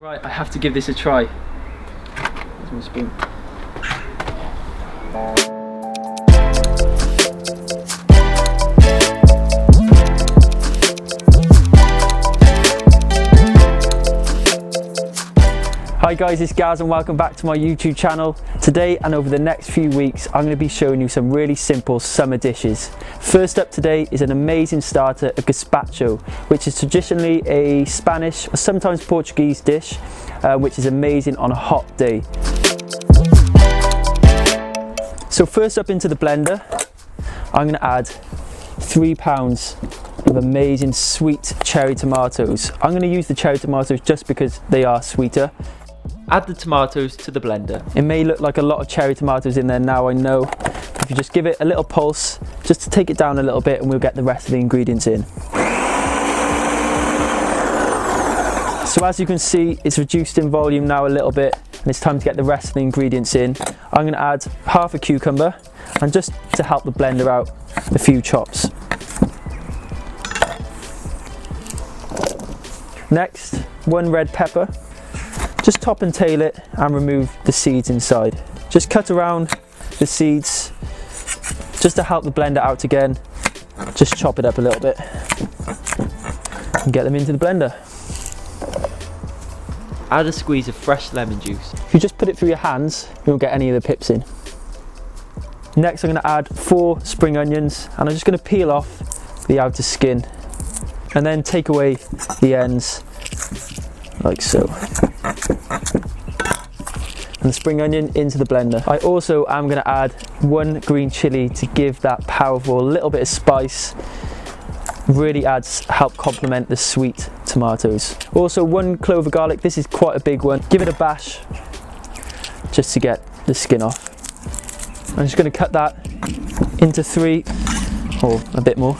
Right, I have to give this a try. Here's my spoon. Hi guys, it's Gaz and welcome back to my YouTube channel. Today and over the next few weeks I'm going to be showing you some really simple summer dishes. First up today is an amazing starter, a gazpacho, which is traditionally a Spanish or sometimes Portuguese dish, which is amazing on a hot day. So first up into the blender, I'm going to add 3 pounds of amazing sweet cherry tomatoes. I'm going to use the cherry tomatoes just because they are sweeter. Add the tomatoes to the blender. It may look like a lot of cherry tomatoes in there now, I know. If you just give it a little pulse, just to take it down a little bit, and we'll get the rest of the ingredients in. So as you can see, it's reduced in volume now a little bit, and it's time to get the rest of the ingredients in. I'm going to add half a cucumber, and just to help the blender out, a few chops. Next, 1 red pepper. Just top and tail it and remove the seeds inside. Just cut around the seeds just to help the blender out again. Just chop it up a little bit and get them into the blender. Add a squeeze of fresh lemon juice. If you just put it through your hands, you won't get any of the pips in. Next I'm going to add 4 spring onions, and I'm just going to peel off the outer skin and then take away the ends like so. And the spring onion into the blender. I also am going to add 1 green chilli to give that powerful little bit of spice. Really help complement the sweet tomatoes. Also 1 clove of garlic. This is quite a big one. Give it a bash just to get the skin off. I'm just going to cut that into 3 or a bit more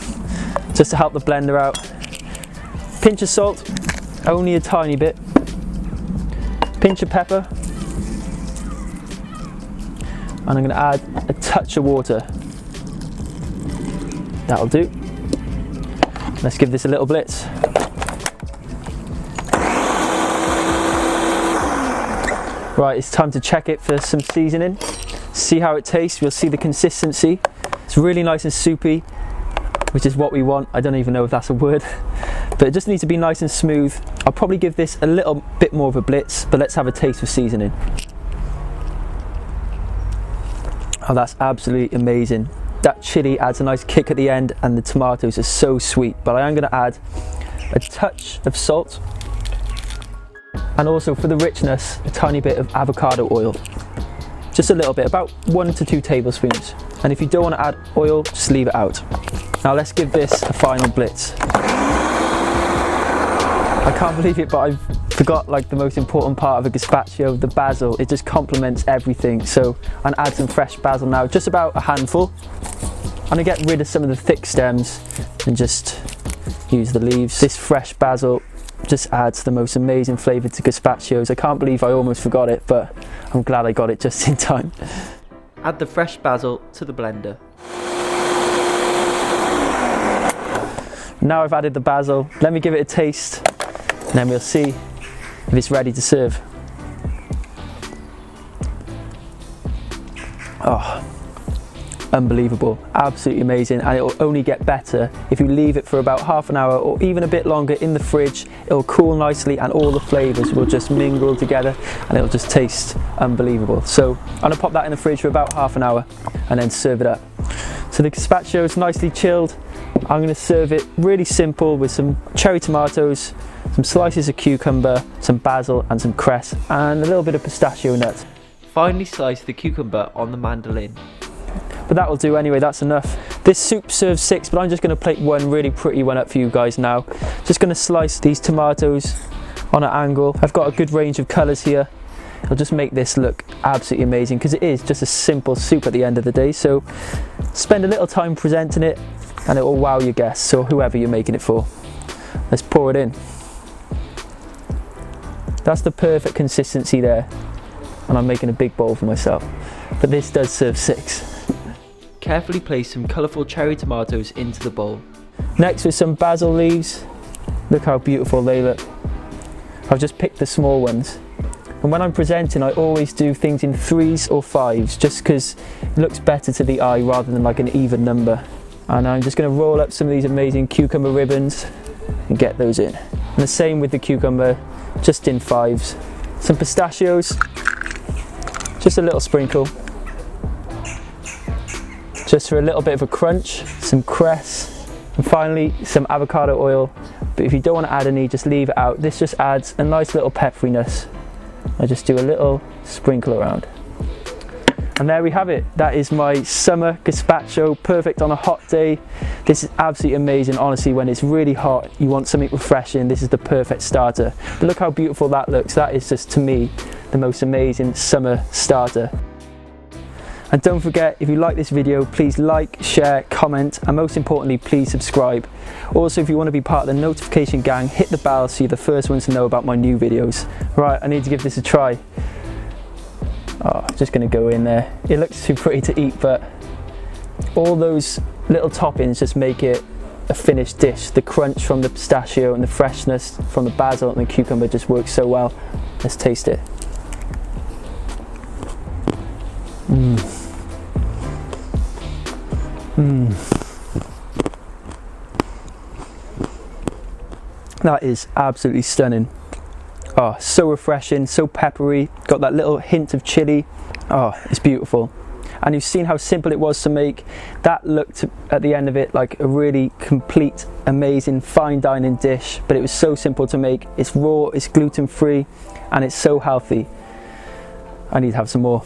just to help the blender out. Pinch of salt, only a tiny bit. Pinch of pepper. And I'm going to add a touch of water. That'll do. Let's give this a little blitz. Right, it's time to check it for some seasoning. See how it tastes. We'll see the consistency. It's really nice and soupy, which is what we want. I don't even know if that's a word, but it just needs to be nice and smooth. I'll probably give this a little bit more of a blitz, but let's have a taste of seasoning. Oh, that's absolutely amazing. That chili adds a nice kick at the end, and the tomatoes are so sweet. But I am going to add a touch of salt, and also for the richness, a tiny bit of avocado oil. Just a little bit, about 1 to 2 tablespoons. And if you don't want to add oil, just leave it out. Now let's give this a final blitz. I can't believe it, but I forgot like the most important part of a gazpacho, the basil. It just complements everything. So I'm gonna add some fresh basil now, just about a handful. I'm gonna get rid of some of the thick stems and just use the leaves. This fresh basil just adds the most amazing flavour to gazpachos. I can't believe I almost forgot it, but I'm glad I got it just in time. Add the fresh basil to the blender. Now I've added the basil, let me give it a taste, and then we'll see if it's ready to serve. Oh, unbelievable, absolutely amazing, and it will only get better if you leave it for about half an hour or even a bit longer in the fridge. It will cool nicely and all the flavours will just mingle together and it will just taste unbelievable. So I'm going to pop that in the fridge for about half an hour and then serve it up. So the gazpacho is nicely chilled. I'm going to serve it really simple with some cherry tomatoes, some slices of cucumber, some basil and some cress, and a little bit of pistachio nuts. Finely slice the cucumber on the mandolin. But that will do anyway, that's enough. This soup serves 6, but I'm just going to plate 1 really pretty one up for you guys now. Just going to slice these tomatoes on an angle. I've got a good range of colours here. It'll just make this look absolutely amazing because it is just a simple soup at the end of the day. So spend a little time presenting it and it will wow your guests or whoever you're making it for. Let's pour it in. That's the perfect consistency there, and I'm making a big bowl for myself, but this does serve 6. Carefully place some colourful cherry tomatoes into the bowl. Next with some basil leaves. Look how beautiful they look. I've just picked the small ones. And when I'm presenting, I always do things in 3s or 5s, just because it looks better to the eye rather than like an even number. And I'm just going to roll up some of these amazing cucumber ribbons and get those in. And the same with the cucumber, just in 5s. Some pistachios, just a little sprinkle. Just for a little bit of a crunch, some cress, and finally some avocado oil. But if you don't want to add any, just leave it out. This just adds a nice little pepperiness. I just do a little sprinkle around. And there we have it. That is my summer gazpacho, perfect on a hot day. This is absolutely amazing. Honestly, when it's really hot, you want something refreshing, this is the perfect starter. But look how beautiful that looks. That is just, to me, the most amazing summer starter. And don't forget, if you like this video, please like, share, comment, and most importantly, please subscribe. Also, if you want to be part of the notification gang, hit the bell so you're the first ones to know about my new videos. Right, I need to give this a try. Oh, just going to go in there. It looks too pretty to eat, but all those little toppings just make it a finished dish. The crunch from the pistachio and the freshness from the basil and the cucumber just works so well. Let's taste it. That is absolutely stunning. Oh, so refreshing, so peppery, got that little hint of chili. Oh, it's beautiful. And you've seen how simple it was to make. That looked at the end of it like a really complete, amazing, fine dining dish, but it was so simple to make. It's raw, it's gluten free, and it's so healthy. I need to have some more.